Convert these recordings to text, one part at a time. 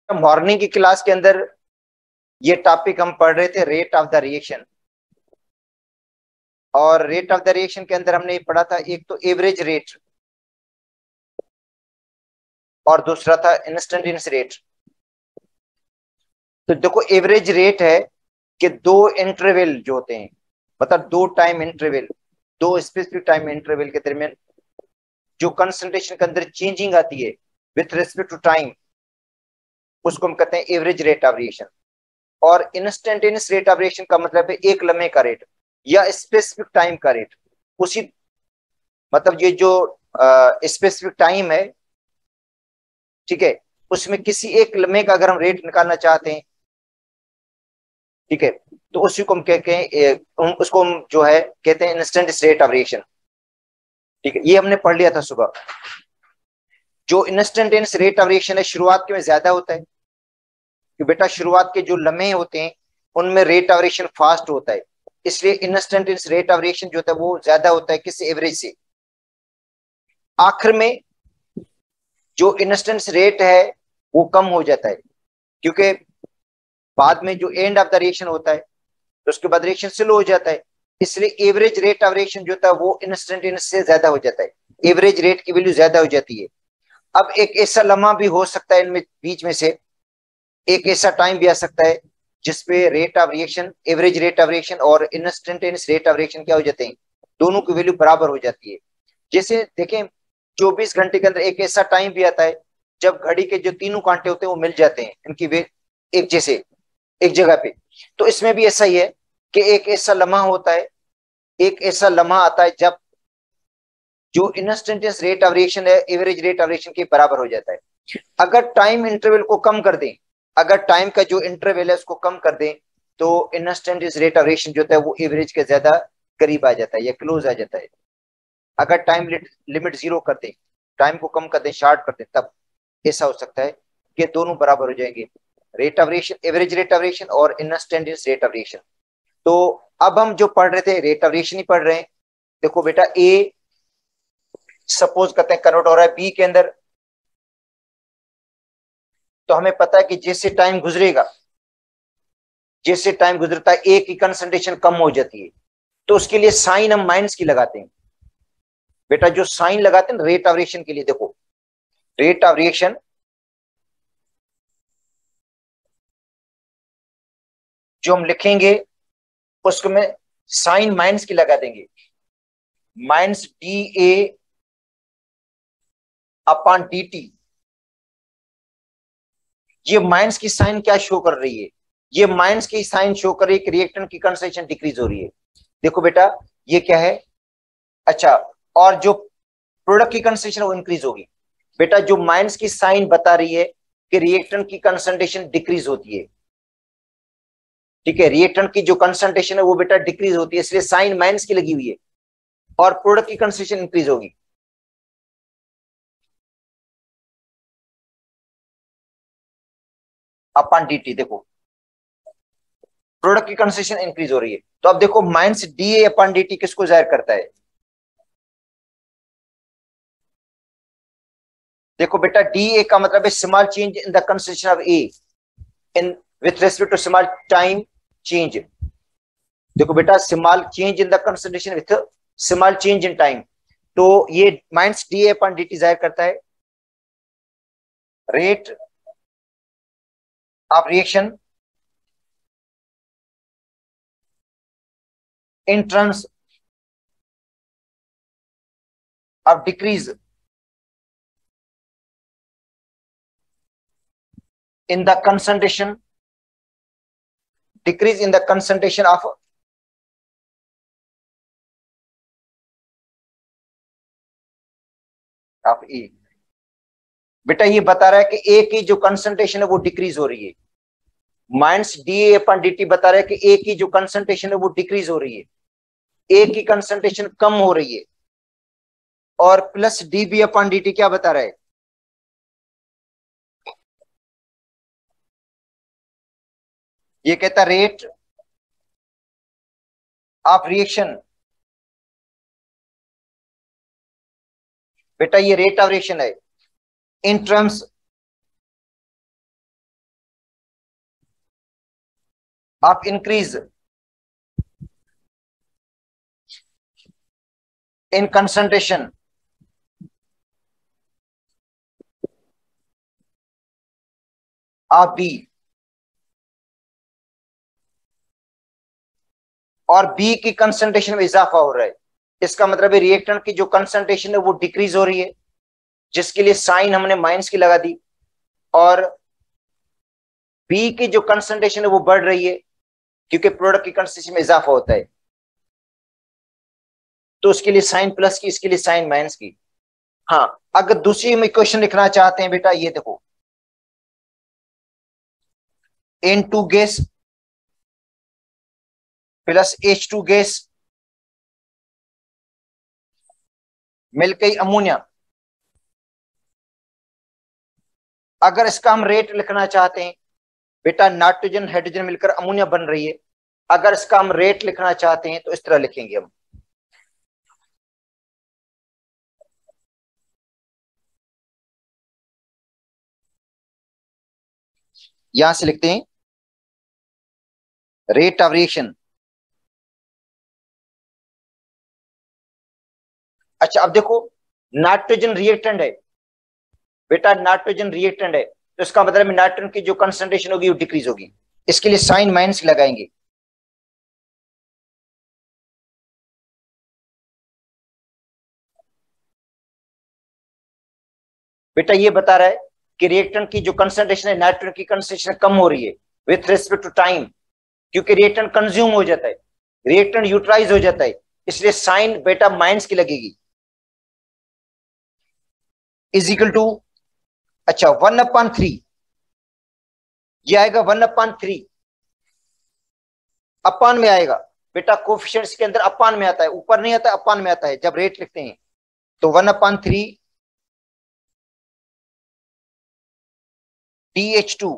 Morning की class के अंदर ये टॉपिक हम पढ़ रहे थे, रेट ऑफ द रिएक्शन। और रेट ऑफ द रिएक्शन के अंदर हमने पढ़ा था, एक तो एवरेज रेट और दूसरा था इंस्टेंटेनियस रेट। तो देखो, एवरेज रेट है कि दो इंटरवल जो होते हैं, मतलब दो टाइम इंटरवल, दो स्पेसिफिक टाइम इंटरवल के दरमियान जो कंसंट्रेशन के अंदर चेंजिंग आती है विथ रिस्पेक्ट टू टाइम, उसको हम कहते हैं एवरेज रेट ऑफ रिएक्शन। और इंस्टेंटेनियस रेट ऑफ रिएक्शन का मतलब है एक लम्हे का रेट या स्पेसिफिक टाइम का रेट। उसी मतलब ये जो स्पेसिफिक टाइम है, ठीक है, उसमें किसी एक लम्हे का अगर हम रेट निकालना चाहते हैं, ठीक है, तो उसी को हम कहते हैं, उसको हम जो है कहते हैं इंस्टेंटेनियस रेट ऑफ रिएक्शन। ठीक है, ये हमने पढ़ लिया था सुबह। जो इंस्टेंटेनियस रेट ऑफ रिएक्शन है शुरुआत के में ज्यादा होता है कि बेटा शुरुआत के जो लम्हे होते हैं उनमें रेट ऑफ रिएक्शन फास्ट होता है, इसलिए इंस्टेंटेनियस रेट ऑफ रिएक्शन जो होता है वो ज्यादा होता है किसी एवरेज से। आखिर में जो इंस्टेंस रेट है वो कम हो जाता है, क्योंकि बाद में जो एंड ऑफ द रिएक्शन होता है तो उसके बाद रिएक्शन स्लो हो जाता है, इसलिए एवरेज रेट ऑफ रिएक्शन जो होता है वो इंस्टेंटेनियस से ज्यादा हो जाता है, एवरेज रेट की वैल्यू ज्यादा हो जाती है। अब एक ऐसा लम्हा भी हो सकता है इनमें बीच में से, एक ऐसा टाइम भी आ सकता है जिसपे rate of reaction, average rate of reaction और इंस्टेंटेनियस रेट ऑफ रिएक्शन क्या हो जाते हैं, दोनों की वैल्यू बराबर हो जाती है। जैसे देखें, 24 घंटे के अंदर एक ऐसा टाइम भी आता है जब घड़ी के जो तीनों कांटे होते हैं वो मिल जाते हैं, इनकी वे एक जैसे एक जगह पे। तो इसमें भी ऐसा ही है कि एक ऐसा लम्हा होता है, एक ऐसा लम्हा आता है जब जो इंस्टेंटेनियस रेट ऑफ रिएक्शन है एवरेज रेट ऑफ रिएक्शन के बराबर हो जाता है। अगर टाइम इंटरवल को कम कर दें, अगर टाइम का जो इंटरवल है उसको कम कर दें, तो इंस्टेंटेनियस रेट ऑफ रिएक्शन जो होता है वो एवरेज के ज्यादा करीब आ जाता है या क्लोज आ जाता है। अगर टाइम लिमिट जीरो कर दें, टाइम को कम कर दें, शार्ट कर दें, तब ऐसा हो सकता है कि दोनों बराबर हो जाएंगे, rate of reaction, average rate of reaction और इंस्टेंटेनियस रेट ऑफ रिएक्शन। तो अब हम जो पढ़ रहे थे रेट ऑफ रिएक्शन ही पढ़ रहे हैं। देखो बेटा, ए सपोज करते हैं कन्वर्ट हो रहा है बी के अंदर, तो हमें पता है कि जैसे टाइम गुजरेगा, जैसे टाइम गुजरता है ए की कंसंट्रेशन कम हो जाती है, तो उसके लिए साइन हम माइनस की लगाते हैं। बेटा जो साइन लगाते हैं रेट ऑफ रिएक्शन के लिए, देखो रेट ऑफ रिएक्शन जो हम लिखेंगे उसको में साइन माइनस की लगा देंगे, minus D A upon D T. ये माइनस की साइन क्या शो कर रही है, ये माइनस की साइन शो कर रही है कि रिएक्टेंट की कंसंट्रेशन डिक्रीज हो रही है। देखो बेटा ये क्या है, अच्छा, और जो प्रोडक्ट की कंसंट्रेशन वो इंक्रीज होगी। बेटा जो माइनस की साइन बता रही है कि रिएक्टेंट की कंसंट्रेशन डिक्रीज होती है, ठीक है, रिएक्टेंट की जो कंसंट्रेशन है वो बेटा डिक्रीज होती है, इसलिए साइन माइनस की लगी हुई है, और प्रोडक्ट की कंसंट्रेशन इंक्रीज होगी। अपॉन dt, देखो प्रोडक्ट की कंसंट्रेशन इंक्रीज हो रही है। तो अब देखो minus D A upon D T किसको जाहिर करता है, देखो बेटा डी ए का मतलब है small change in the concentration of A in with respect to small time change. देखो बेटा small change in the concentration with small change in time, तो ये minus D A upon D T जाहिर करता है rate of reaction in terms of decrease in the concentration, decrease in the concentration of E। बेटा ये बता रहा है कि ए की जो कंसंट्रेशन है वो डिक्रीज हो रही है, माइनस डी ए अपन डी टी बता रहा है कि ए की जो कंसंट्रेशन है वो डिक्रीज हो रही है, ए की कंसंट्रेशन कम हो रही है, और प्लस डी बी अपन डी टी क्या बता रहा है, ये कहता रेट ऑफ रिएक्शन। बेटा ये रेट ऑफ रिएक्शन है in terms of increase in concentration of B, और बी की कंसंट्रेशन में इजाफा हो रहा है। इसका मतलब है रिएक्टेंट की जो कंसंट्रेशन है वो डिक्रीज हो रही है, जिसके लिए साइन हमने माइनस की लगा दी, और बी की जो कंसंट्रेशन है वो बढ़ रही है क्योंकि प्रोडक्ट की कंसंट्रेशन में इजाफा होता है, तो उसके लिए साइन प्लस की, इसके लिए साइन माइनस की। हाँ, अगर दूसरी में इक्वेशन लिखना चाहते हैं बेटा, ये देखो, N2 gas plus H2 gas मिलकर अमोनिया। अगर इसका हम रेट लिखना चाहते हैं बेटा, नाइट्रोजन हाइड्रोजन मिलकर अमोनिया बन रही है, अगर इसका हम रेट लिखना चाहते हैं तो इस तरह लिखेंगे हम, यहां से लिखते हैं रेट ऑफ रिएक्शन। अच्छा, अब देखो, नाइट्रोजन रिएक्टेंट है बेटा, नाइट्रोजन रिएक्टेंट है, तो इसका मतलब नाइट्रोजन की जो कंसंट्रेशन होगी वो डिक्रीज होगी, इसके लिए साइन माइनस लगाएंगे। बेटा ये बता रहा है कि रिएक्टेंट की जो कंसंट्रेशन है, नाइट्रोजन की कंसंट्रेशन कम हो रही है विथ रिस्पेक्ट टू टाइम, क्योंकि रिएक्टेंट कंज्यूम हो जाता है, रिएक्टेंट यूटिलाइज हो जाता है, इसलिए साइन बेटा माइनस की लगेगी, इज इक्वल टू, अच्छा 1/3, ये आएगा 1/3, अपान में आएगा बेटा, कोफिशिएंट्स के अंदर अपान में आता है, ऊपर नहीं आता, अपान में आता है जब रेट लिखते हैं, तो 1/3 DH2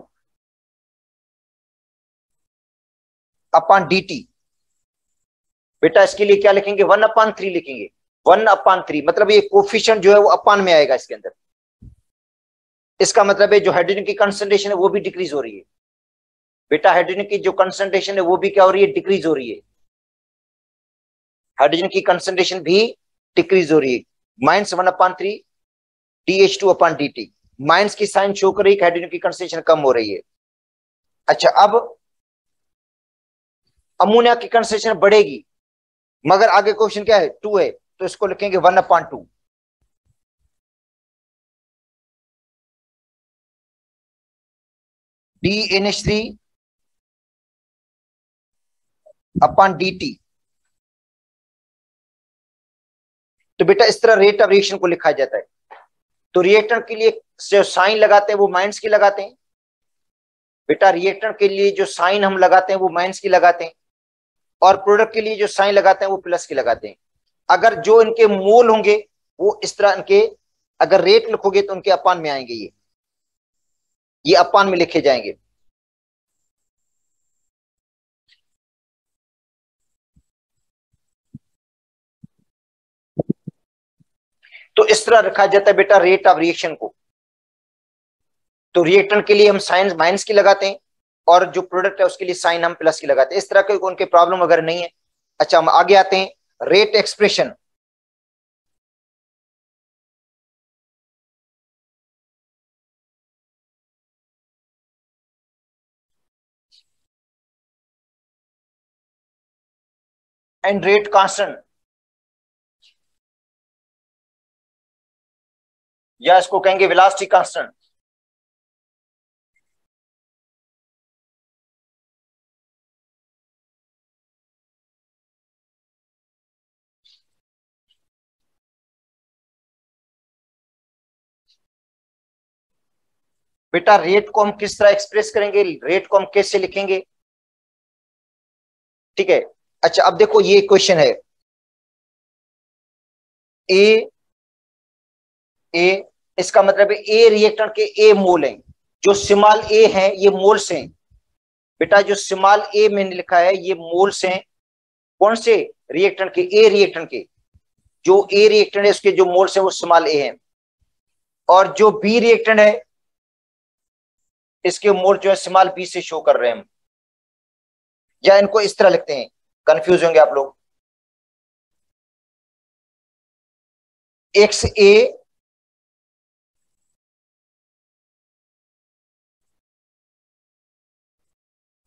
अपॉन dt। बेटा इसके लिए क्या लिखेंगे, 1/3 लिखेंगे, 1/3 मतलब ये कोफिशिएंट जो है वो अपान में आएगा इसके अंदर, इसका मतलब है जो हाइड्रोजन की कंसंट्रेशन है वो भी डिक्रीज हो रही है बेटा, हाइड्रोजन की जो कंसंट्रेशन है वो भी क्या हो रही है, डिक्रीज हो रही है, हाइड्रोजन की कंसंट्रेशन भी डिक्रीज हो रही है, -1/3 DH2/dt, माइनस की साइन शो कर रही है, हाइड्रोजन की कंसंट्रेशन कम हो रही है। अच्छा, अब अमोनिया की कंसंट्रेशन बढ़ेगी, मगर आगे क्वेश्चन क्या है, 2 है, तो इसको लिखेंगे 1/2 DNH3/dt। तो बेटा इस तरह रेट ऑफ रिएक्शन को लिखा जाता है। तो रिएक्टेंट के लिए जो साइन लगाते हैं वो माइनस की लगाते हैं बेटा, रिएक्टेंट के लिए जो साइन हम लगाते हैं वो माइनस की लगाते हैं, और प्रोडक्ट के लिए जो साइन लगाते हैं वो प्लस की लगाते हैं। अगर जो इनके मोल होंगे वो इस तरह इनके, अगर रेट लिखोगे तो उनके अपान में आएंगे, ये अपान में लिखे जाएंगे। तो इस तरह रखा जाता है बेटा रेट ऑफ रिएक्शन को। तो रिएक्टेंट के लिए हम साइन माइनस की लगाते हैं, और जो प्रोडक्ट है उसके लिए साइन हम प्लस की लगाते हैं, इस तरह के उनके प्रॉब्लम अगर नहीं है। अच्छा, हम आगे आते हैं, rate expression. And rate constant, या इसको कहेंगे वेलोसिटी कांस्टेंट। बेटा रेट को हम किस तरह एक्सप्रेस करेंगे, रेट को हम कैसे लिखेंगे, ठीक है। अच्छा, अब देखो ये क्वेश्चन है, ए ए इसका मतलब है ए रिएक्टेंट के ए मोल हैं, जो स्मॉल ए हैं ये मोल्स हैं बेटा, जो स्मॉल ए मैंने लिखा है ये मोल्स हैं, कौन से, रिएक्टेंट के, ए रिएक्टेंट के, जो ए रिएक्टेंट है उसके जो मोल्स हैं वो स्मॉल ए हैं, और जो बी रिएक्टेंट है इसके मोल जो है स्मॉल बी से शो कर रहे हैं हम। या इनको इस तरह लिखते हैं, कंफ्यूज होंगे आप लोग। एक्स ए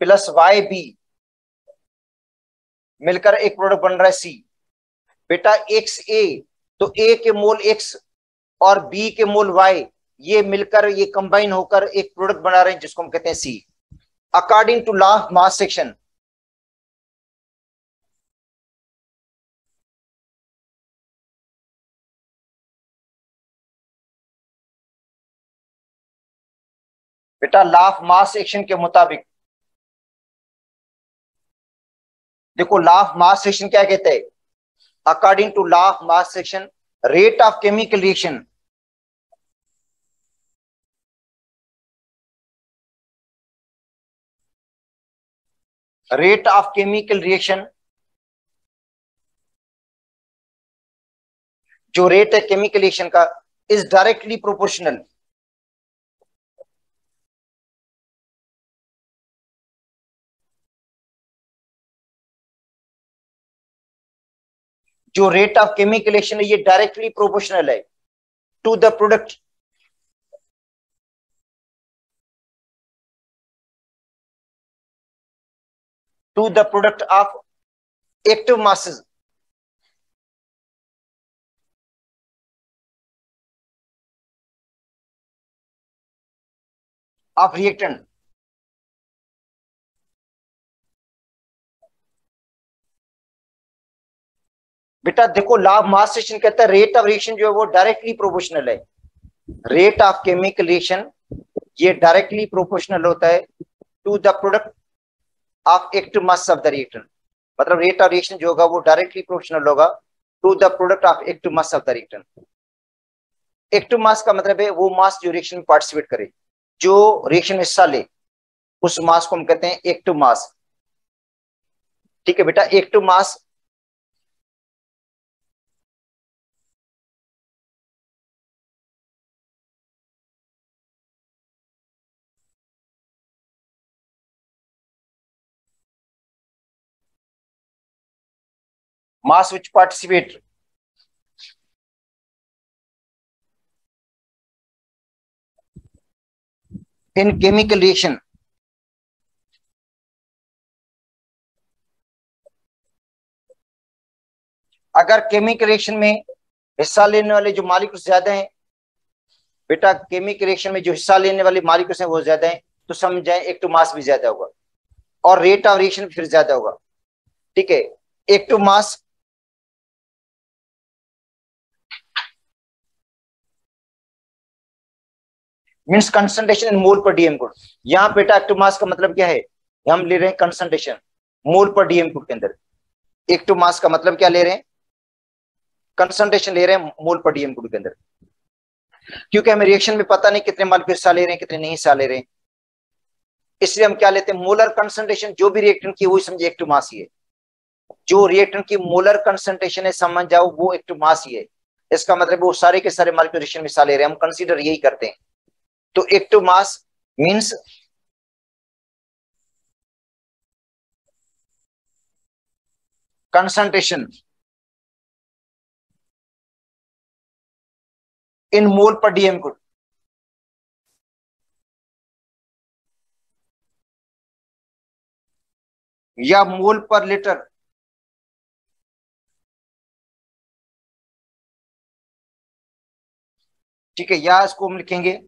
प्लस वाई बी मिलकर एक प्रोडक्ट बन रहा है सी। बेटा एक्स ए, तो ए के मोल एक्स और बी के मोल वाई, ये मिलकर ये कंबाइन होकर एक प्रोडक्ट बना रहे हैं जिसको हम कहते हैं see, according to law of mass action. बेटा लॉ ऑफ मास एक्शन के मुताबिक, देखो लॉ ऑफ मास एक्शन क्या कहते हैं, according to law of mass action rate of chemical reaction, rate of chemical reaction, जो रेट है केमिकल रिएक्शन का, इज डायरेक्टली प्रोपोर्शनल, जो रेट ऑफ केमिकल रिएक्शन है ये डायरेक्टली प्रोपोर्शनल है to the product, to the product of active masses of reactant. बेटा देखो law of mass reaction कहता है रेट ऑफ रिएक्शन जो है वो डायरेक्टली प्रोपोर्शनल है, रेट ऑफ केमिकल रिएक्शन ये डायरेक्टली प्रोपोर्शनल होता है to the product of active mass of the reactant. मतलब रेट ऑफ रिएक्शन जो होगा वो डायरेक्टली प्रोपोर्शनल होगा to the product of active mass of the reactant. Active mass का मतलब है वो मास जो रिएक्शन में पार्टिसिपेट करे, जो रिएक्शन में हिस्सा ले, उस मास को हम कहते हैं एक्टिव मास। ठीक है बेटा, active mass mass which participate in chemical reaction अगर केमिकल रिएक्शन में हिस्सा लेने वाले जो मॉलिक्यूल्स ज्यादा हैं, बेटा केमिकल रिएक्शन में जो हिस्सा लेने वाले मॉलिक्यूल्स हैं वो ज्यादा हैं, तो समझ जाए एक्टिव मास भी ज्यादा होगा और रेट ऑफ रिएक्शन फिर ज्यादा होगा। ठीक है, active mass means concentration in mole per dm good. यहाँ बेटा एक्टिव मास का मतलब क्या है, हम ले रहे हैं कंसंट्रेशन मोल पर डीएम गुड के अंदर। एक्टिव मास का मतलब क्या ले रहे हैं, कंसंट्रेशन ले रहे हैं मोल पर डीएम गुड के अंदर, क्योंकि हमें रिएक्शन में पता नहीं कितने मॉलिक्यूल हिस्सा ले रहे हैं कितने नहीं हिस्सा ले रहे हैं, इसलिए हम क्या लेते हैं मोलर कंसंट्रेशन जो भी रिएक्टेंट की वही समझे एक्टिव मास ही है। जो रिएक्टेंट की मोलर कंसंट्रेशन है समझ जाओ वो एक्टिव मास ही है। इसका मतलब वो सारे के सारे मॉलिक्यूल रिएक्शन में हिस्सा ले रहे हैं, हम कंसीडर यही करते हैं। तो active mass means concentration in mole per dm good. या मोल पर लीटर, ठीक है, या इसको हम लिखेंगे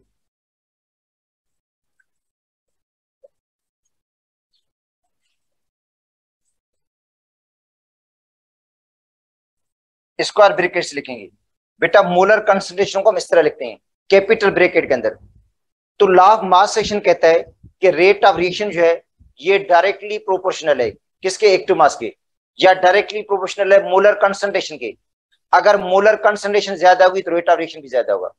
स्क्वायर ब्रैकेट से लिखेंगे। बेटा मोलर कंसंट्रेशन को हम इस तरह लिखते हैं कैपिटल ब्रैकेट के अंदर। तो लॉ ऑफ मास सेक्शन कहता है कि रेट ऑफ रिएक्शन जो है ये डायरेक्टली प्रोपोर्शनल है किसके, एक्टिव मास के, या डायरेक्टली प्रोपोर्शनल है मोलर कंसंट्रेशन के। अगर मोलर कंसंट्रेशन ज्यादा होगी तो रेट ऑफ रिएक्शन भी ज्यादा होगा,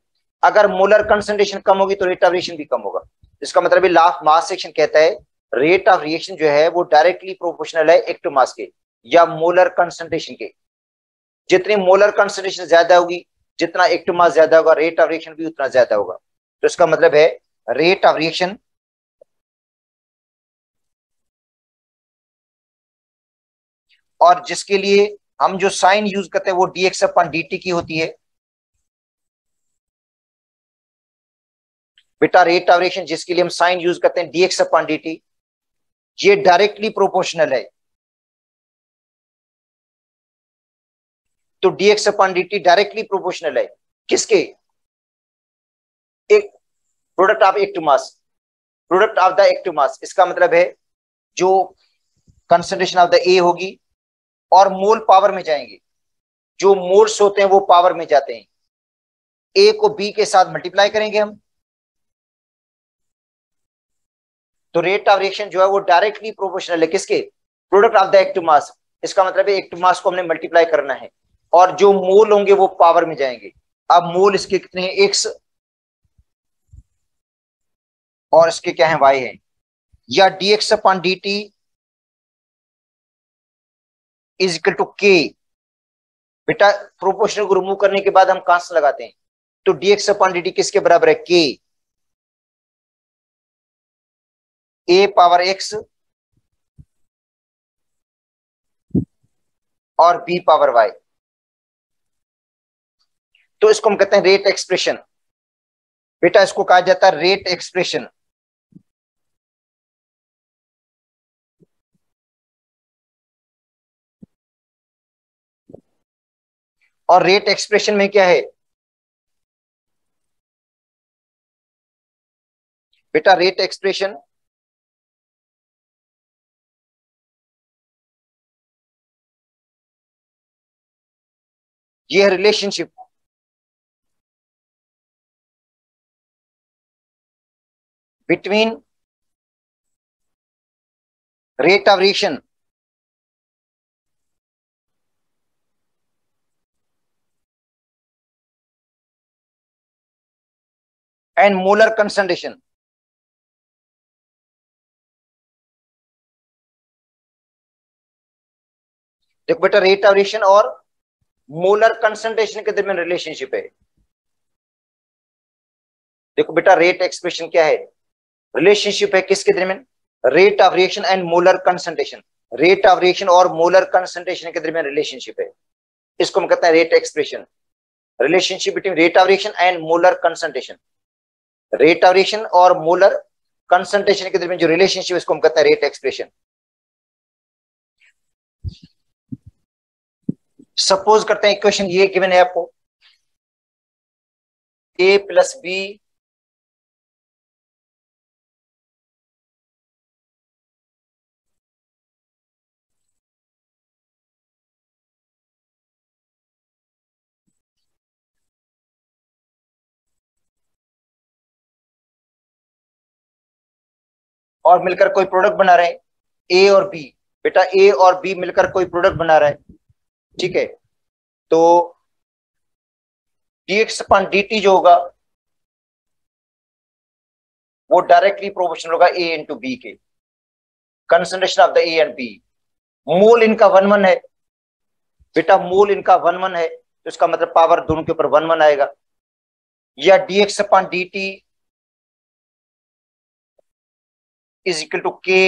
अगर मोलर कंसंट्रेशन कम होगी तो रेट ऑफ रिएक्शन भी कम होगा। इसका मतलब लॉ ऑफ मास सेक्शन कहता है रेट ऑफ रिएक्शन जो है वो डायरेक्टली प्रोपोर्शनल है एक्टिव मास के या मोलर कंसंट्रेशन के। जितनी मोलर कंसंट्रेशन ज्यादा होगी, जितना एक्टिव मास ज्यादा होगा, रेट ऑफ रिएक्शन भी उतना ज्यादा होगा। तो इसका मतलब है रेट ऑफ रिएक्शन और जिसके लिए हम जो साइन यूज करते हैं वो dx अपन dt की होती है। बेटा रेट ऑफ रिएक्शन जिसके लिए हम साइन यूज करते हैं dx अपन dt, ये डायरेक्टली प्रोपोर्शनल है। तो dx अपन dt डायरेक्टली प्रोपोर्शनल है किसके? एक product of active mass, product of the active mass. इसका मतलब है जो कंसंट्रेशन ऑफ द ए होगी और मोल पावर में जाएंगे, जो मोल्स होते हैं वो पावर में जाते हैं। ए को बी के साथ मल्टीप्लाई करेंगे हम, तो रेट ऑफ रिएक्शन जो है वो डायरेक्टली प्रोपोर्शनल है किसके? Product of the active mass. इसका मतलब है एक्टिव मास को हमने मल्टीप्लाई करना है और जो मोल होंगे वो पावर में जाएंगे। अब मोल इसके कितने हैं? एक्स, और इसके क्या है? वाई है। या dx upon dt is equal to K. बेटा प्रोपोर्शनल को रिमूव करने के बाद हम कांस्टेंट लगाते हैं, तो dx अपॉन dt किसके बराबर है? के। ए पावर एक्स और बी पावर वाई। तो इसको हम कहते हैं रेट एक्सप्रेशन। बेटा इसको कहा जाता है रेट एक्सप्रेशन। और रेट एक्सप्रेशन में क्या है बेटा? रेट एक्सप्रेशन ये है relationship between rate of reaction and molar concentration. देखो बेटा रेट ऑफ रिएक्शन और मोलर कंसंट्रेशन के दरमियान रिलेशनशिप है। देखो बेटा रेट एक्सप्रेशन क्या है? रिलेशनशिप है किसके दरमियान? Rate of reaction and molar concentration. Rate of reaction और मोलर कंसंट्रेशन के दरमियान रिलेशनशिप है, इसको हम कहते हैं rate expression. Relationship between rate of reaction and molar concentration. Rate of reaction और मोलर कंसंट्रेशन के दरमियान जो रिलेशनशिप, इसको हम कहते हैं रेट एक्सप्रेशन। सपोज करते हैं इक्वेशन ये गिवन है आपको, ए प्लस बी और मिलकर कोई प्रोडक्ट बना रहे हैं, ए और बी। बेटा ए और बी मिलकर कोई प्रोडक्ट बना रहा है, ठीक है? तो dx अपन dt जो होगा वो डायरेक्टली प्रोपोर्शनल होगा ए इंटू बी के, concentration of the A and B. Mole इनका 1 1 है। बेटा मोल इनका 1 1 है, तो इसका मतलब पावर दोनों के ऊपर 1 1 आएगा। या dx upon dt is equal to K.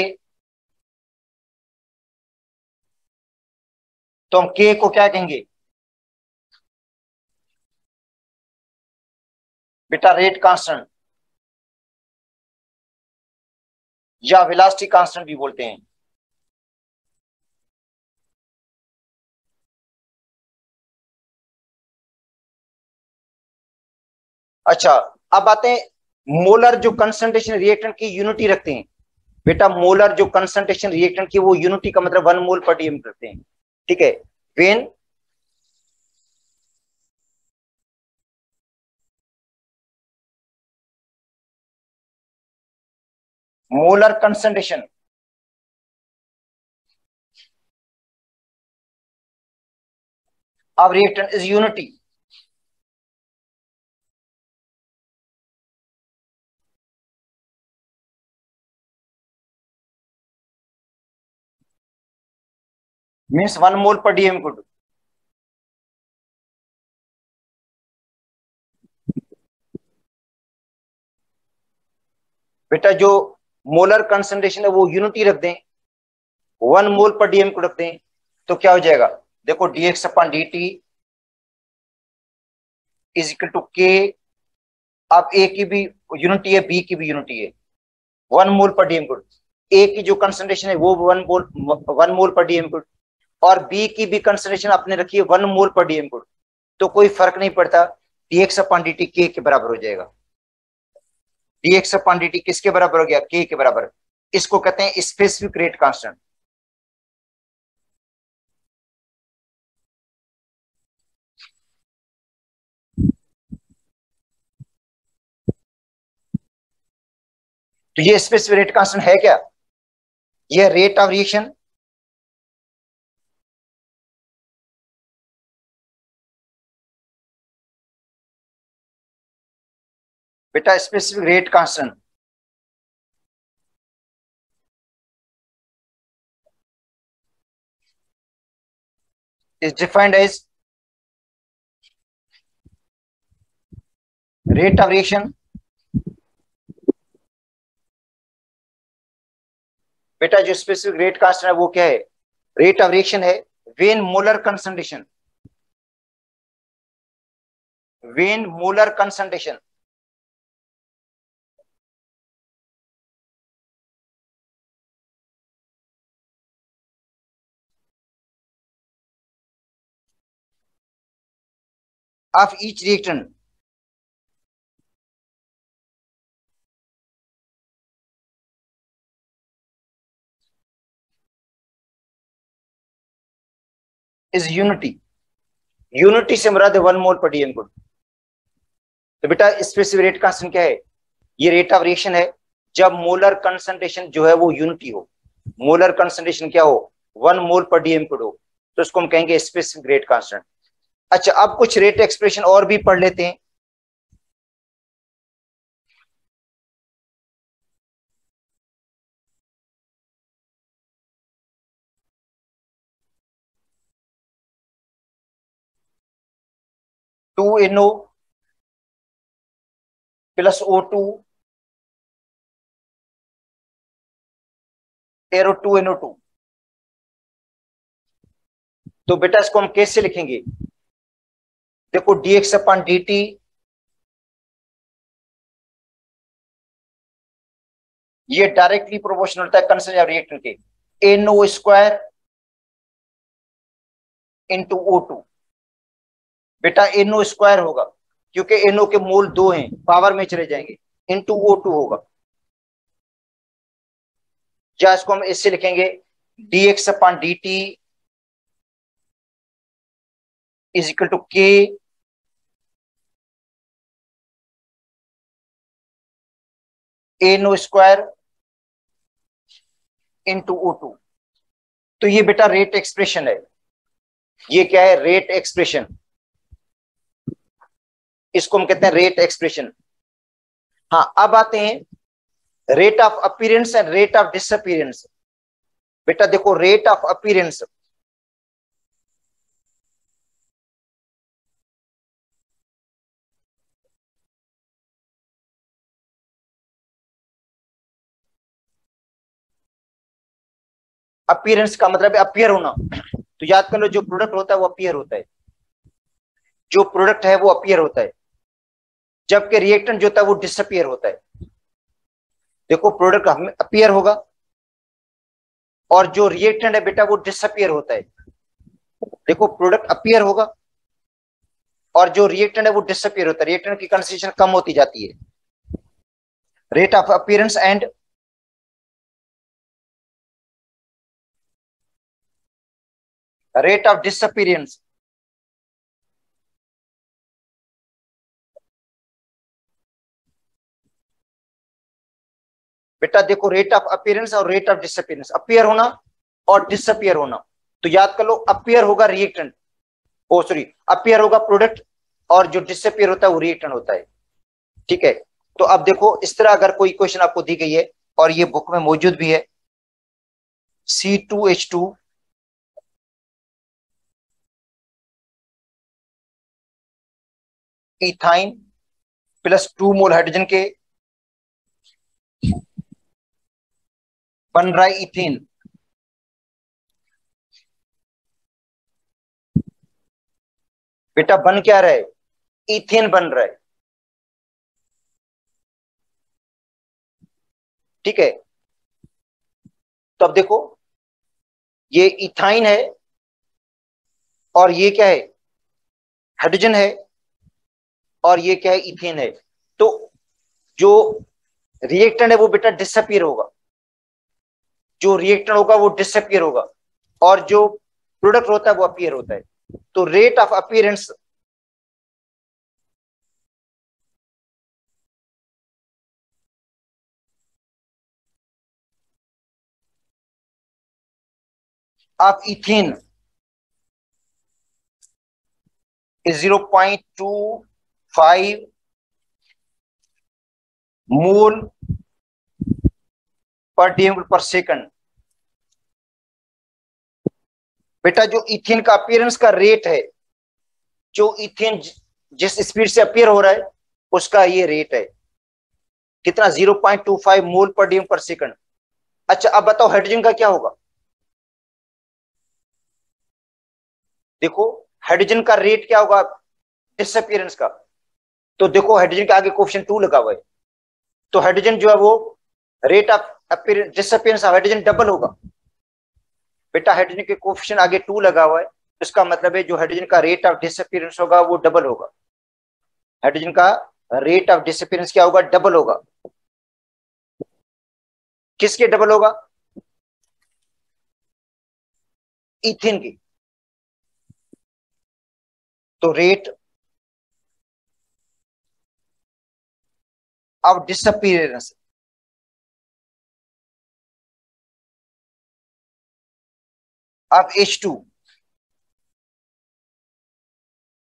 तो हम के को क्या कहेंगे बेटा? रेट कांस्टेंट या वेलोसिटी कांस्टेंट भी बोलते हैं। अच्छा अब आते हैं मोलर जो कंसंट्रेशन रिएक्टेंट की यूनिटी रखते हैं। बेटा मोलर जो कंसंट्रेशन रिएक्टेंट की वो यूनिटी का मतलब 1 मोल पर डीएम करते हैं, ठीक है? When molar concentration of reactant is unity, means 1 mole per dm could। बेटा जो मोलर कंसंट्रेशन है वो यूनिटी रख दें, 1 मोल पर डीएम को रख दें, तो क्या हो जाएगा, देखो dx upon dt is equal to K. अब ए की भी यूनिटी है, बी की भी यूनिटी है, 1 मोल पर डीएम क्यूब। ए की जो कंसंट्रेशन है वो 1 मोल पर डीएम क्यूब, और बी की भी कंसंट्रेशन आपने रखी है 1 मोल पर डीएम क्यूब। तो कोई फर्क नहीं पड़ता, dx अपॉन dt के बराबर हो जाएगा। dx अपॉन dt किसके बराबर हो गया, के बराबर। इसको कहते हैं स्पेसिफिक रेट कांस्टेंट। तो ये स्पेसिफिक रेट कांस्टेंट है क्या, ये रेट ऑफ रिएक्शन। बेटा specific rate constant is defined as rate of reaction. बेटा जो स्पेसिफिक रेट कांस्टेंट है वो क्या है, रेट ऑफ रिएक्शन है when molar concentration, when molar concentration. Of each reactant is unity. Unity से मुराद है 1 मोल पर डीएम क्यूब। तो बेटा स्पेसिफिक रेट कांस्टेंट क्या है, ये रेट ऑफ रिएक्शन है जब मोलर कंसंट्रेशन जो है वो यूनिटी हो। मोलर कंसंट्रेशन क्या हो, 1 मोल पर डीएम क्यूब हो, तो उसको हम कहेंगे स्पेसिफिक रेट कांस्टेंट। अच्छा अब कुछ रेट एक्सप्रेशन और भी पढ़ लेते हैं। Two NO plus O2 arrow 2NO2। तो बेटा इसको हम कैसे लिखेंगे, देखो dx अपॉन dt ये डायरेक्टली प्रोपोर्शनल होता है कंसंट्रेशन रिएक्टेंट के, NO स्क्वायर इंटू O2। बेटा NO स्क्वायर होगा क्योंकि NO के मोल 2 हैं, पावर में चले जाएंगे, इंटू O2 होगा। या इसको हम इससे लिखेंगे dx upon dt is equal to K NO square into O2। तो ये बेटा रेट एक्सप्रेशन है, ये क्या है, रेट एक्सप्रेशन, इसको हम कहते हैं रेट एक्सप्रेशन। हाँ अब आते हैं rate of appearance and rate of disappearance. बेटा देखो रेट ऑफ अपीयरेंस, अपीयरेंस का मतलब है अपीयर होना। तो याद कर लो जो प्रोडक्ट होता है वो अपीयर होता है, जो प्रोडक्ट है वो अपीयर होता है, जबकि रिएक्टेंट जो होता है वो डिसअपीयर होता है। देखो प्रोडक्ट हमें अपीयर होगा और जो रिएक्टेंट है बेटा वो डिसअपीयर होता है। देखो प्रोडक्ट अपीयर होगा और जो रिएक्टेंट है वो डिसअपीयर होता है, रिएक्टेंट की कंसंट्रेशन कम होती जाती है। Rate of appearance and rate of disappearance. बेटा देखो रेट ऑफ अपीयरेंस और रेट ऑफ डिसअपीयरेंस, अपीयर होना और डिसअपीयर होना। तो याद कर लो अपीयर होगा रिएक्टेंट, ओ सॉरी अपीयर होगा प्रोडक्ट, और जो डिसअपीयर होता है वो रिएक्टेंट होता है। ठीक है, तो अब देखो इस तरह अगर कोई क्वेश्चन आपको दी गई है और ये बुक में मौजूद भी है, C2H2 इथाइन प्लस 2 मोल हाइड्रोजन के बन रहा है इथेन। बेटा बन क्या रहा है, इथेन बन रहा है, ठीक है। तो अब देखो ये इथाइन है और ये क्या है, हाइड्रोजन है, और ये क्या है, इथेन है। तो जो रिएक्टेंट है वो बेटा डिसअपियर होगा, जो रिएक्टेंट होगा वो डिसअपियर होगा, और जो प्रोडक्ट होता है वो अपीयर होता है। तो rate of appearance of ethane is 0.25 mole per DM पर सेकंड। बेटा जो इथेन का अपीयरेंस का रेट है, जो इथेन जिस स्पीड से अपीयर हो रहा है उसका ये रेट है कितना, 0.25 मोल पर डीएम पर सेकंड। अच्छा अब बताओ हाइड्रोजन का क्या होगा। देखो हाइड्रोजन का रेट क्या होगा डिसअपियरेंस का। तो देखो हाइड्रोजन के आगे कोफिशिएंट 2 लगा हुआ है, तो हाइड्रोजन जो है वो rate of disappearance of hydrogen double होगा। बेटा हाइड्रोजन के कोफिशिएंट आगे 2 लगा हुआ है, इसका मतलब है जो हाइड्रोजन का रेट ऑफ डिसअपियरेंस होगा वो डबल होगा। हाइड्रोजन का रेट ऑफ डिसअपियरेंस क्या होगा, डबल होगा। किसके डबल होगा, इथेन की। तो rate of disappearance of H2,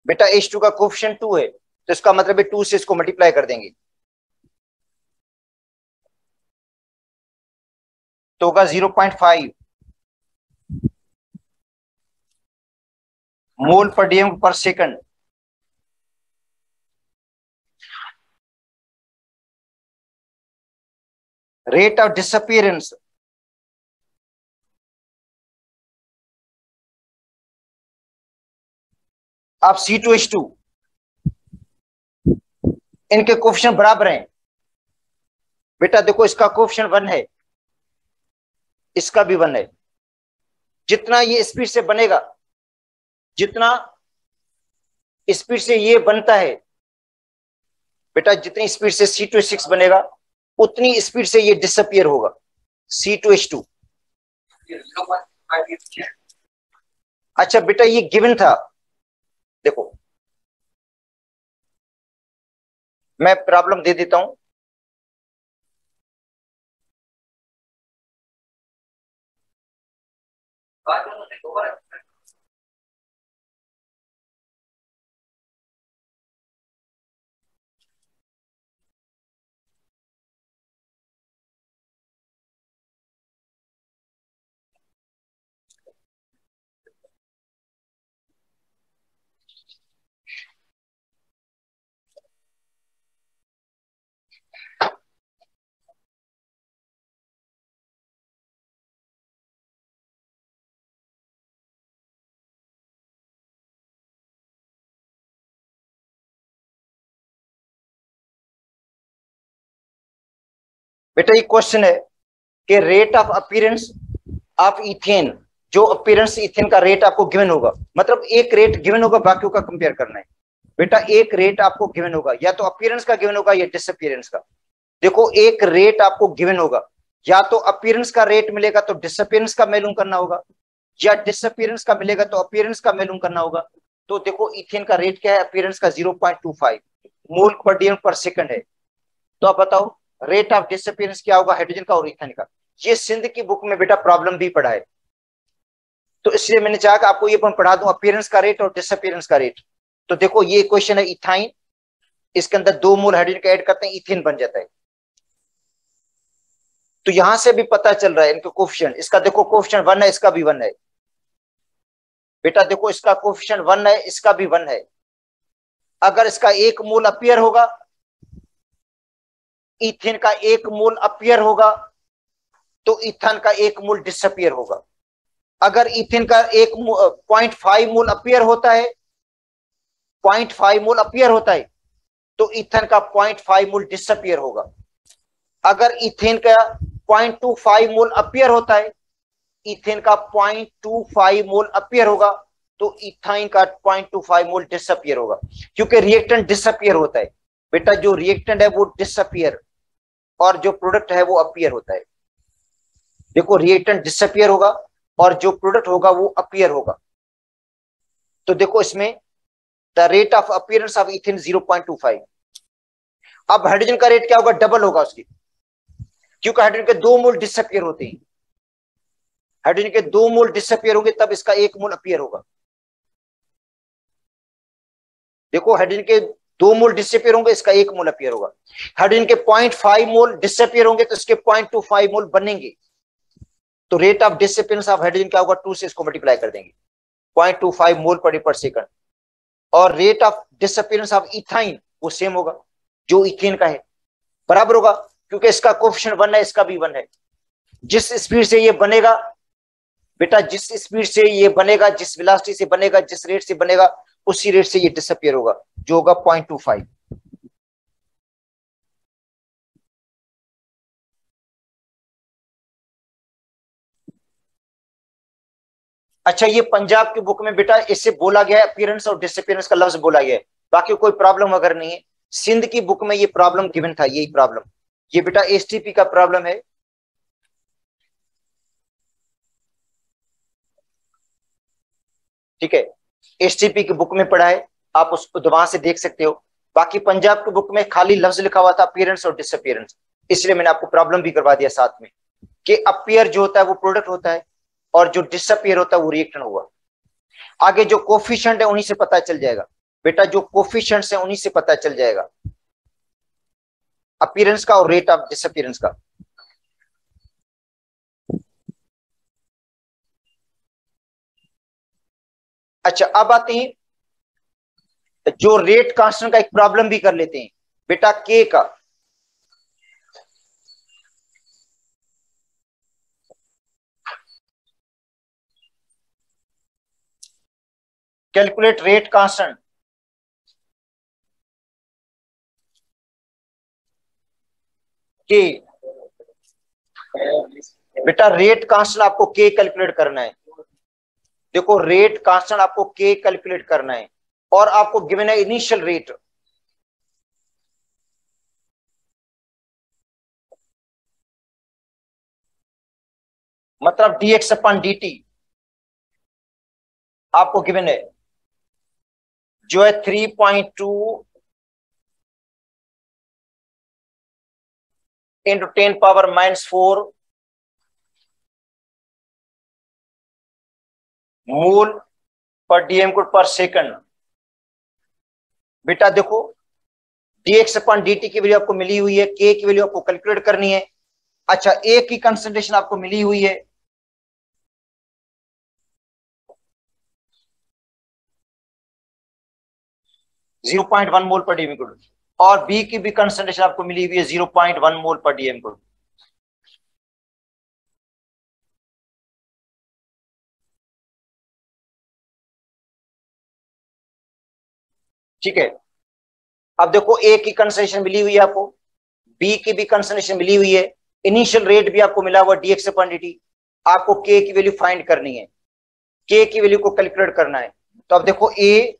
बेटा H2 का कोफिशिएंट 2 है, तो इसका मतलब है 2 से इसको मल्टीप्लाई कर देंगे तो होगा 0.5 मोल पर डीएम पर second. Rate of disappearance of C2H2, इनके कोफिशिएंट बराबर हैं। बेटा देखो इसका कोफिशिएंट 1 है, इसका भी 1 है। जितना ये स्पीड से बनेगा, जितना स्पीड से ये बनता है, बेटा जितनी स्पीड से C2H6 बनेगा उतनी स्पीड से ये डिसअपियर होगा C2H2। अच्छा बेटा ये गिवन था, देखो मैं प्रॉब्लम दे देता हूं। बेटा ये क्वेश्चन है कि rate of appearance of ethane, जो अपीयरेंस इथेन का रेट आपको गिवन होगा, मतलब एक रेट गिवन होगा, बाकियों का कंपेयर करना है। बेटा एक रेट आपको गिवन होगा, या तो अपीयरेंस का गिवन होगा या डिसअपीयरेंस का। देखो एक रेट आपको गिवन होगा, या तो अपीयरेंस का रेट मिलेगा तो डिसअपीयरेंस का मालूम करना होगा, या डिसअपीयरेंस का मिलेगा तो अपीयरेंस का मालूम करना होगा। तो देखो इथेन का रेट क्या है, अपीयरेंस का 0.25 मोल पर डीएम पर सेकंड है। तो आप बताओ रेट ऑफ डिसअपीयरेंस क्या होगा हाइड्रोजन का और इथेन का। ये सिंध की बुक में बेटा प्रॉब्लम भी पढ़ा है, तो इसलिए मैंने चाहा कि आपको ये पढ़ा दूं, अपीयरेंस का रेट और डिसअपीयरेंस का रेट। तो देखो ये क्वेश्चन है इथाइन, इसके अंदर 2 मोल हाइड्रोजन का ऐड करते हैं, इथेन बन जाता है। तो यहां से भी पता चल रहा है इनके कोफिशिएंट, इसका देखो कोफिशिएंट 1 है, इसका भी 1 है। बेटा देखो इसका कोफिशिएंट 1 है, इसका भी 1 है। अगर इसका 1 मोल अपीयर होगा, इथेन का 1 मोल अपीयर होगा, तो इथेन का 1 मोल डिसअपियर होगा। अगर इथेन का 1.5 मोल अपीयर होता है 0.5 मोल अपीयर होता है तो इथेन का 0.5 मोल डिसअपियर होगा। अगर इथेन का 0.25 मोल अपीयर होता है, इथेन का 0.25 मोल अपीयर होगा तो इथाइन का 0.25 मोल डिसअपियर होगा, क्योंकि रिएक्टेंट डिसअपियर होता है बेटा। जो रिएक्टेंट है वो डिसअपियर और जो प्रोडक्ट है वो अपीयर होता है। देखो रिएक्टेंट डिसअपियर होगा और जो प्रोडक्ट होगा वो अपीयर होगा। तो देखो इसमें the rate of appearance of ethane 0.25। अब हाइड्रोजन का रेट क्या होगा, डबल होगा उसकी, क्योंकि हाइड्रोजन के 2 मोल डिसअपियर होते हैं। हाइड्रोजन के 2 मोल डिसअपियर होंगे तब इसका 1 मोल अपीयर होगा। देखो हाइड्रोजन के 2 मोल डिसअपियर होंगे, इसका 1 मोल अपीयर होगा। हाइड्रोजन के 0.5 मोल डिसअपियर होंगे तो इसके 0.25 मोल बनेंगे। तो rate of disappearance of hydrogen क्या होगा, 2 से इसको मल्टीप्लाई कर देंगे, 0.25 मोल पर सेकंड। और rate of disappearance of ethyne वो सेम होगा जो इथेन का है, बराबर होगा, क्योंकि इसका कोएफिशिएंट 1 है, इसका भी 1 है। जिस स्पीड से ये बनेगा बेटा, जिस स्पीड से ये बनेगा, जिस वेलोसिटी से बनेगा, जिस रेट से बनेगा, उसी रेट से ये डिसअपियर होगा, जो होगा 0.25। अच्छा, ये पंजाब की बुक में बेटा इससे बोला गया है, अपीयरेंस और डिसअपियरेंस का लफ्ज बोला गया है, बाकी कोई प्रॉब्लम अगर नहीं है। सिंध की बुक में ये प्रॉब्लम गिवन था, यही प्रॉब्लम, ये बेटा एसटीपी का प्रॉब्लम है। ठीक है, एसटीपी की बुक में पढ़ा है, आप उसको वहां से देख सकते हो। बाकी पंजाब की बुक में खाली लफ्ज लिखा हुआ था अपीयरेंस और डिसअपियरेंस, इसलिए मैंने आपको प्रॉब्लम भी करवा दिया साथ में कि अपीयर जो होता है वो प्रोडक्ट होता है और जो डिसअपियर होता है वो रिएक्टेंट होगा। आगे जो कोफिशिएंट है उन्हीं से पता चल जाएगा बेटा, जो कोफिशिएंट्स है उन्हीं से पता चल जाएगा अपीयरेंस का और रेट ऑफ डिसअपियरेंस का। अच्छा, अब आते हैं जो रेट कांस्टेंट का एक प्रॉब्लम भी कर लेते हैं बेटा, के का। Calculate rate constant. के बेटा रेट कांस्टेंट आपको के कैलकुलेट करना है। देखो रेट कांस्टेंट आपको के कैलकुलेट करना है और आपको गिवन है इनिशियल रेट। मतलब dx अपन dt आपको गिवन है, जो है 3.2 इंटू 10⁻⁻⁴ मोल पर डीएम पर सेकंड। बेटा देखो dx अपन dt की वैल्यू आपको मिली हुई है, k की वैल्यू आपको कैलकुलेट करनी है। अच्छा, a की कंसंट्रेशन आपको मिली हुई है, zero point one mole per DM, और बी की भी कंसंट्रेशन आपको मिली हुई है 0.1 मोल पर डीएम। ठीक है, अब देखो ए की कंसंट्रेशन मिली हुई है आपको, बी की भी कंसंट्रेशन मिली हुई है, इनिशियल रेट भी आपको मिला हुआ dx अपन dt। आपको के की वैल्यू फाइंड करनी है, के की वैल्यू को कैलकुलेट करना है। तो अब देखो ए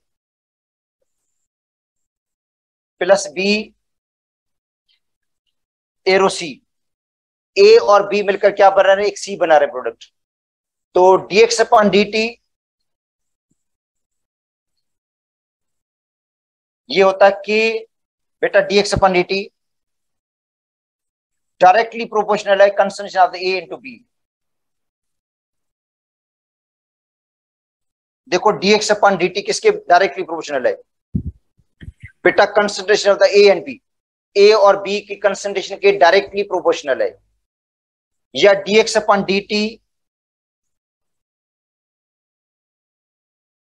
प्लस बी एरो सी, ए और बी मिलकर क्या बना रहे हैं, एक सी बना रहे प्रोडक्ट। तो dx अपन dt ये होता है कि बेटा dx अपन dt डायरेक्टली प्रोपोर्शनल है concentration of the A into B. देखो dx अपन dt किसके डायरेक्टली प्रोपोर्शनल है बेटा, concentration of the A and B, A और बी की कंसंट्रेशन के डायरेक्टली प्रोपोर्शनल है। या dx upon dt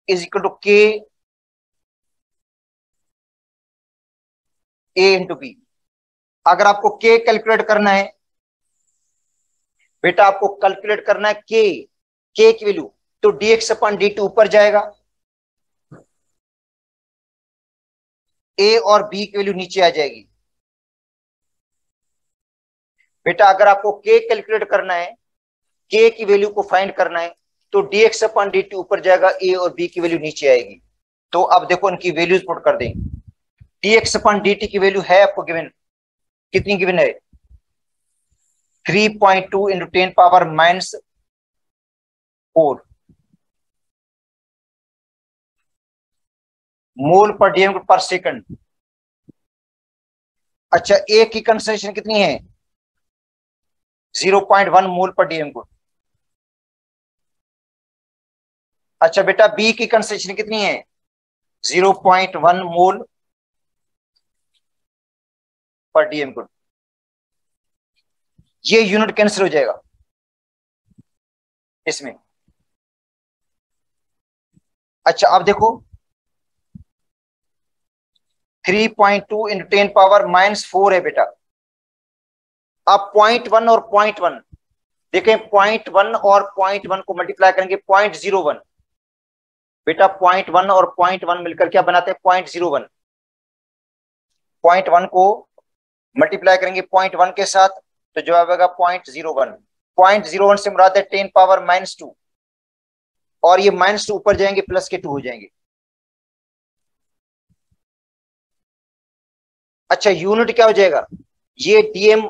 is equal to K A into B. अगर आपको के कैलकुलेट करना है बेटा, आपको कैलकुलेट करना है के की वैल्यू, तो dx अपन dt ऊपर जाएगा ए और बी की वैल्यू नीचे आ जाएगी। बेटा अगर आपको के कैलकुलेट करना है, के की वैल्यू को फाइंड करना है, तो dx अपॉन dt ऊपर जाएगा, ए और बी की वैल्यू नीचे आएगी। तो अब देखो इनकी वैल्यूज पुट कर दें। dx अपॉन dt की वैल्यू है आपको गिवन, कितनी गिवन है? 3.2 इंटू 10⁻⁴ मोल पर डीएम पर सेकंड। अच्छा, ए की कंसंट्रेशन कितनी है? 0.1 मोल पर डीएम को। अच्छा बेटा, बी की कंसंट्रेशन कितनी है? 0.1 मोल पर डीएम को। ये यूनिट कैंसिल हो जाएगा इसमें। अच्छा अब देखो, 3.2 इंटू 10⁻⁴ है बेटा। अब 0.1 और 0.1 देखें, 0.1 और 0.1 को मल्टीप्लाई करेंगे 0.01। बेटा 0.1 और 0.1 मिलकर क्या बनाते हैं? 0.01। 0.1 को मल्टीप्लाई करेंगे 0.1 के साथ तो जवाब आएगा 0.01। 0.01 से मुराद है 10⁻⁻2, और ये -2 ऊपर जाएंगे प्लस के 2 हो जाएंगे। अच्छा यूनिट क्या हो जाएगा? ये डीएम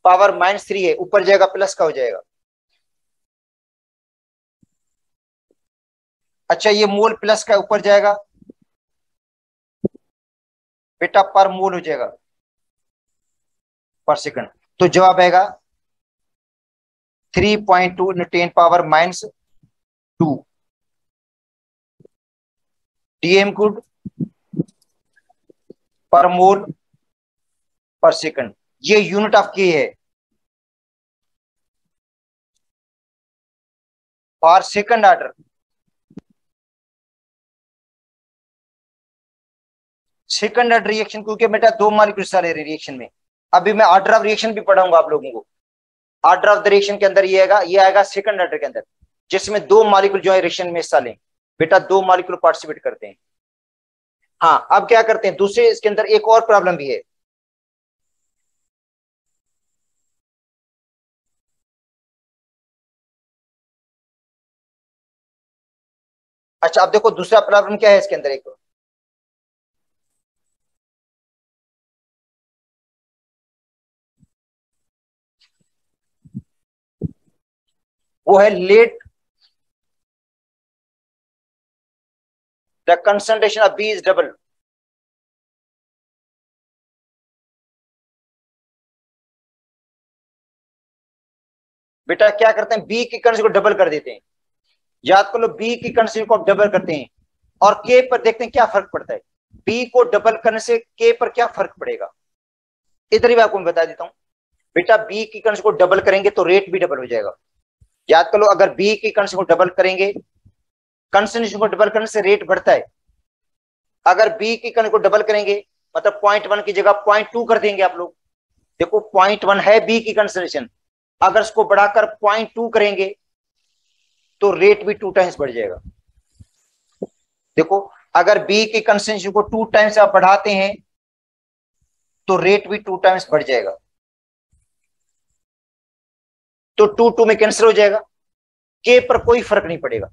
पावर -3 है, ऊपर जाएगा प्लस का हो जाएगा। अच्छा ये मोल प्लस का ऊपर जाएगा बेटा पर मोल हो जाएगा, पर सेकंड। तो जवाब आएगा 3.2 इंटू 10⁻⁻2 डीएम गुड पर मोल पर सेकंड। ये यूनिट ऑफ के है, for second order. Second order reaction, क्योंकि बेटा दो मॉलिक्यूल हिस्सा ले रहे हैं रिएक्शन में। अभी मैं ऑर्डर ऑफ रिएक्शन भी पढ़ाऊंगा आप लोगों को। ऑर्डर ऑफ द रिएक्शन के अंदर ये आएगा सेकंड ऑर्डर के अंदर, जिसमें दो मॉलिक्यूल जो है रिएक्शन में हिस्सा लें। बेटा दो मॉलिक्यूल पार्टिसिपेट करते हैं। हाँ अब क्या करते हैं, दूसरे इसके अंदर एक और प्रॉब्लम भी है। अच्छा अब देखो दूसरा प्रॉब्लम क्या है इसके अंदर, एक वो है let the concentration of B is double. बेटा क्या करते हैं, बी की कंसंट्रेशन को डबल कर देते हैं। याद कर लो, बी की कंसंट्रेशन को आप डबल करते हैं और के पर देखते हैं क्या फर्क पड़ता है। बी को डबल करने से के पर क्या फर्क पड़ेगा, इधर ही मैं आपको बता देता हूं। बेटा बी की कंसंट्रेशन को डबल करेंगे तो रेट भी डबल हो जाएगा। याद कर लो, अगर बी की कंसंट्रेशन को डबल करेंगे, कंसंट्रेशन को डबल करने से रेट बढ़ता है। अगर बी की कंसंट्रेशन को डबल करेंगे मतलब 0.1 की जगह 0.2 कर देंगे आप लोग। देखो 0.1 है बी की कंसंट्रेशन, अगर इसको बढ़ाकर 0.2 करेंगे तो रेट भी 2 टाइम्स बढ़ जाएगा। देखो अगर बी की कंसंट्रेशन को 2 टाइम्स आप बढ़ाते हैं तो रेट भी 2 टाइम्स बढ़ जाएगा। तो 2 में कैंसिल हो जाएगा, के पर कोई फर्क नहीं पड़ेगा।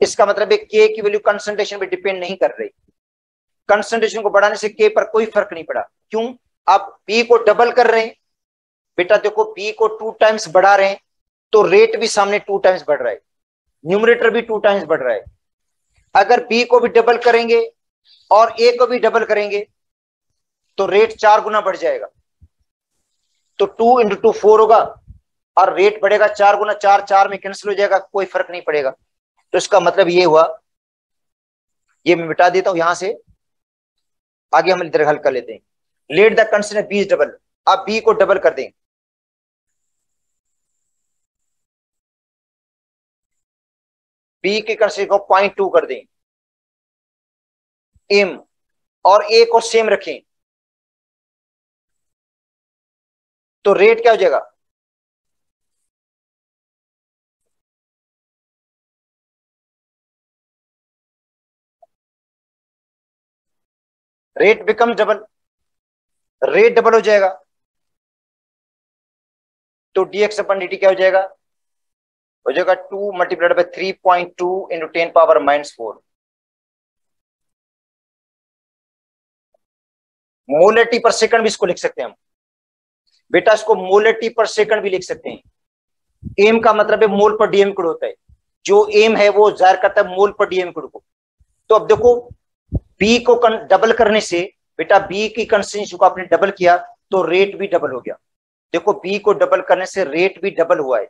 इसका मतलब है के की वैल्यू कंसंट्रेशन पे डिपेंड नहीं कर रही। कंसंट्रेशन को बढ़ाने से के पर कोई फर्क नहीं पड़ा। क्यों? आप बी को डबल कर रहे हैं। बेटा देखो बी को 2 टाइम्स बढ़ा रहे हैं तो रेट भी सामने 2 टाइम्स बढ़ रहा है, न्यूमरेटर भी 2 टाइम्स बढ़ रहा है। अगर बी को भी डबल करेंगे और ए को भी डबल करेंगे तो रेट 4 गुना बढ़ जाएगा। तो 2 इंटू 2 4 होगा और रेट बढ़ेगा 4 गुना। 4 4 में कैंसिल हो जाएगा, कोई फर्क नहीं पड़ेगा। तो इसका मतलब ये हुआ, ये मैं मिटा देता हूं यहां से, आगे हम इधर हल कर लेते हैं। Let the concentration B is double. आप बी को डबल कर दें, बी के कंसंट्रेशन को 0.2 कर दें एम, और ए को सेम रखें तो रेट क्या हो जाएगा? Rate become double, rate double हो जाएगा, तो dx अपन dt क्या हो जाएगा 2 मल्टीप्लाइड बाय 3.2 इंटू 10⁻⁻4। मोलरिटी पर सेकंड भी इसको लिख सकते हैं हम बेटा, इसको मोलरिटी पर सेकंड भी लिख सकते हैं। एम का मतलब है मोल पर डीएम क्यूब होता है, जो एम है वो जाहिर करता है मोल पर डीएम क्यूब को। तो अब देखो बी को डबल करने से बेटा बी की कंसिस्टेंसी को आपने डबल किया तो रेट भी डबल हो गया। देखो बी को डबल करने से रेट भी डबल हुआ है,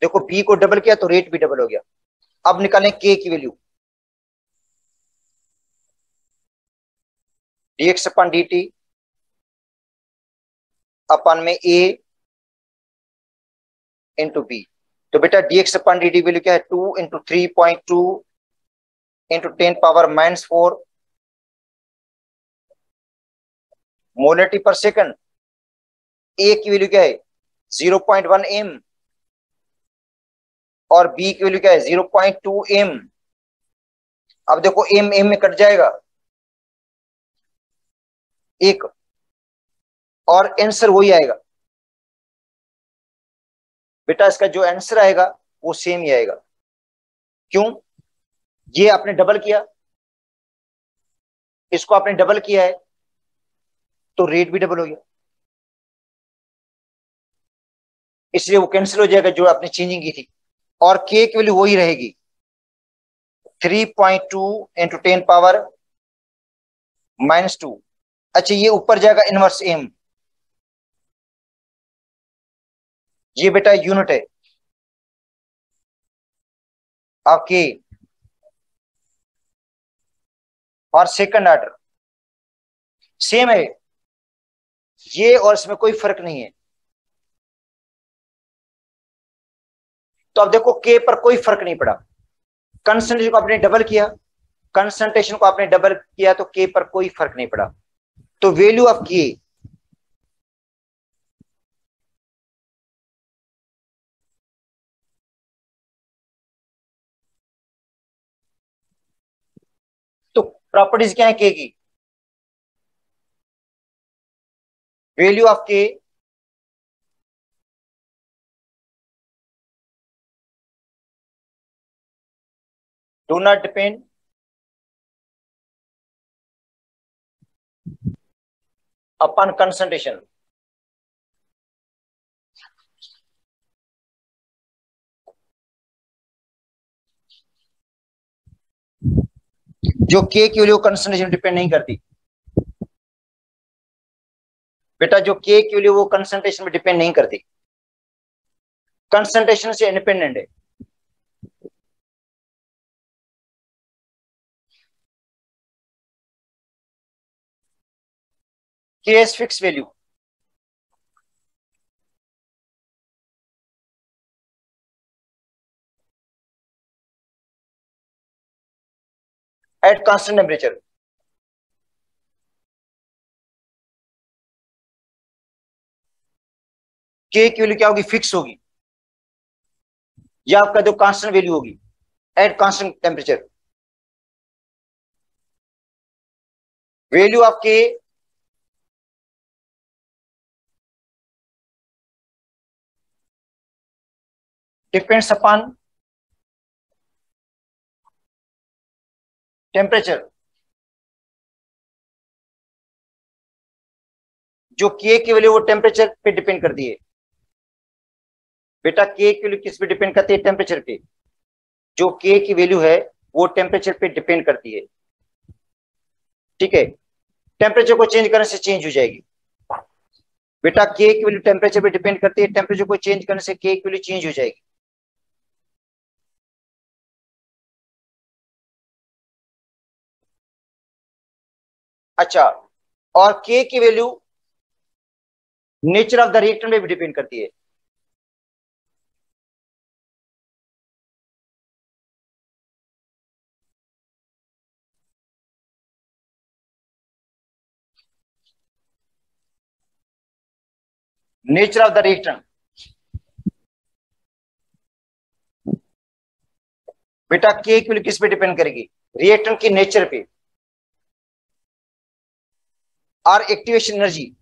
देखो बी को डबल किया तो रेट भी डबल हो गया। अब निकालें के की वैल्यू, dx अपन dt अपन में a इंटू बी। तो बेटा dx अपन dt वैल्यू क्या है 2 इंटू 3.2 इंटू 10⁻⁻4 मोलरिटी पर सेकंड। ए की वैल्यू क्या है 0.1 एम और बी की वैल्यू क्या है 0.2 एम। अब देखो एम एम में कट जाएगा एक, और आंसर वही आएगा बेटा, इसका जो आंसर आएगा वो सेम ही आएगा। क्यों? ये आपने डबल किया, इसको आपने डबल किया है तो रेट भी डबल हो गया, इसलिए वो कैंसिल हो जाएगा जो आपने चेंजिंग की थी, और के की वैल्यू वही रहेगी 3.2 इंटू 10⁻⁻2। अच्छा ये ऊपर जाएगा इनवर्स एम, ये बेटा यूनिट है आपके और सेकंड ऑर्डर सेम है, ये और इसमें कोई फर्क नहीं है। तो अब देखो के पर कोई फर्क नहीं पड़ा, कंसंट्रेशन को आपने डबल किया, कंसंट्रेशन को आपने डबल किया तो के पर कोई फर्क नहीं पड़ा। तो वैल्यू ऑफ के तो प्रॉपर्टीज क्या है के की, वैल्यू ऑफ के do not depend upon concentration. जो के की वैल्यू कंसंट्रेशन डिपेंड नहीं करती बेटा, जो के की वैल्यू वो कंसंट्रेशन में डिपेंड नहीं करती, कंसंट्रेशन से इंडिपेंडेंट है। के S fix value at constant temperature. के की वैल्यू क्या होगी, फिक्स होगी, या आपका जो कांस्टेंट वैल्यू होगी at constant temperature. Value of के डिपेंड्स अपॉन टेम्परेचर। जो के की वैल्यू वो टेम्परेचर पे डिपेंड करती है बेटा, के की वैल्यू किस पे डिपेंड करती है, टेम्परेचर पे। जो के की वैल्यू है वो टेम्परेचर पे डिपेंड करती है, ठीक है। टेम्परेचर को चेंज करने से चेंज हो जाएगी बेटा, के की वैल्यू टेम्परेचर पे डिपेंड करती है, टेम्परेचर को चेंज करने से के की वैल्यू चेंज हो जाएगी। अच्छा, और के की value nature of the reactant पे भी डिपेंड करती है। नेचर ऑफ द रिएक्टेंट बेटा, के की वैल्यू किस पे डिपेंड करेगी, रिएक्टेंट की नेचर पे। और एक्टिवेशन एनर्जी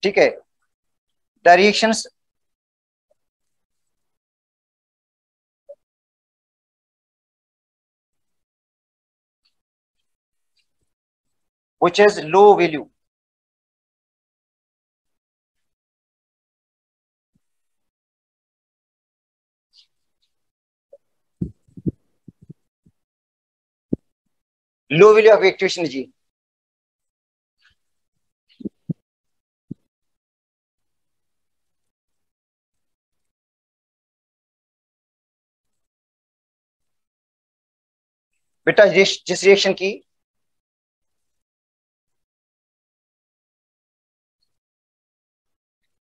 ठीक है। The reactions which has low value low value of activation energy। बेटा जिस रिएक्शन की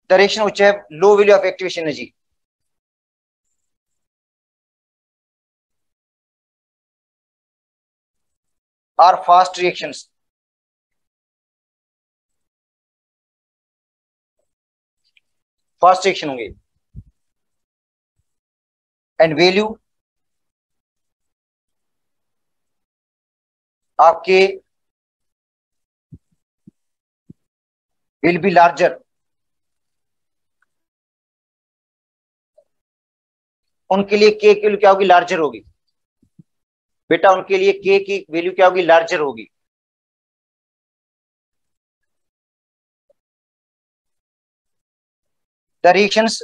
the reaction which have low value of activation energy are fast reactions। Fast reaction होंगे। एंड वैल्यू आपके will be larger, उनके लिए के की value क्या होगी? लार्जर होगी। बेटा उनके लिए के की वैल्यू क्या होगी? लार्जर होगी। The reactions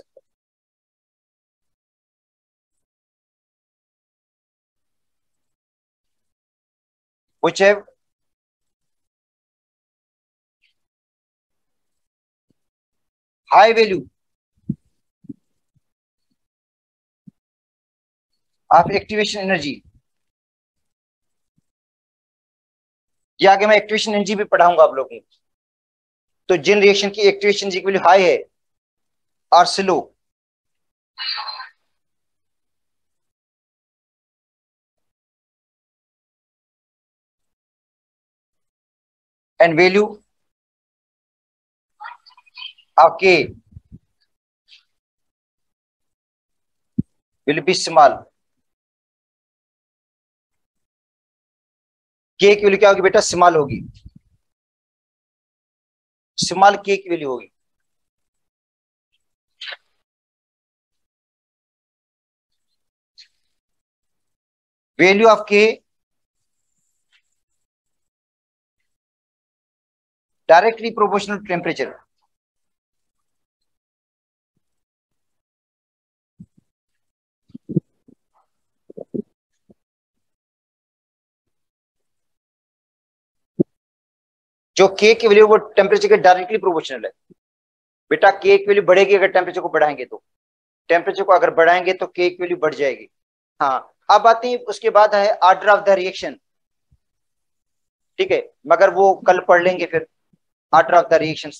which have high value of activation energy, ये आगे मैं एक्टिवेशन एनर्जी भी पढ़ाऊंगा आप लोगों को। तो जिन रिएक्शन की एक्टिवेशन एनर्जी की वैल्यू हाई है और स्लो, एंड वैल्यू आपके विल बी स्मॉल, के की वैल्यू क्या होगी बेटा? स्मॉल होगी। स्मॉल के की वैल्यू होगी। वैल्यू ऑफ के डायरेक्टली प्रोपोर्शनल टू टेम्परेचर। जो के की वैल्यू वो टेम्परेचर के डायरेक्टली प्रोपोर्शनल है। बेटा के की वैल्यू बढ़ेगी अगर टेम्परेचर को बढ़ाएंगे तो, टेम्परेचर को अगर बढ़ाएंगे तो के की वैल्यू बढ़ जाएगी। हाँ, अब आती है उसके बाद है ऑर्डर ऑफ द रिएक्शन। ठीक है, मगर वो कल पढ़ लेंगे फिर ऑर्डर ऑफ द रिएक्शन।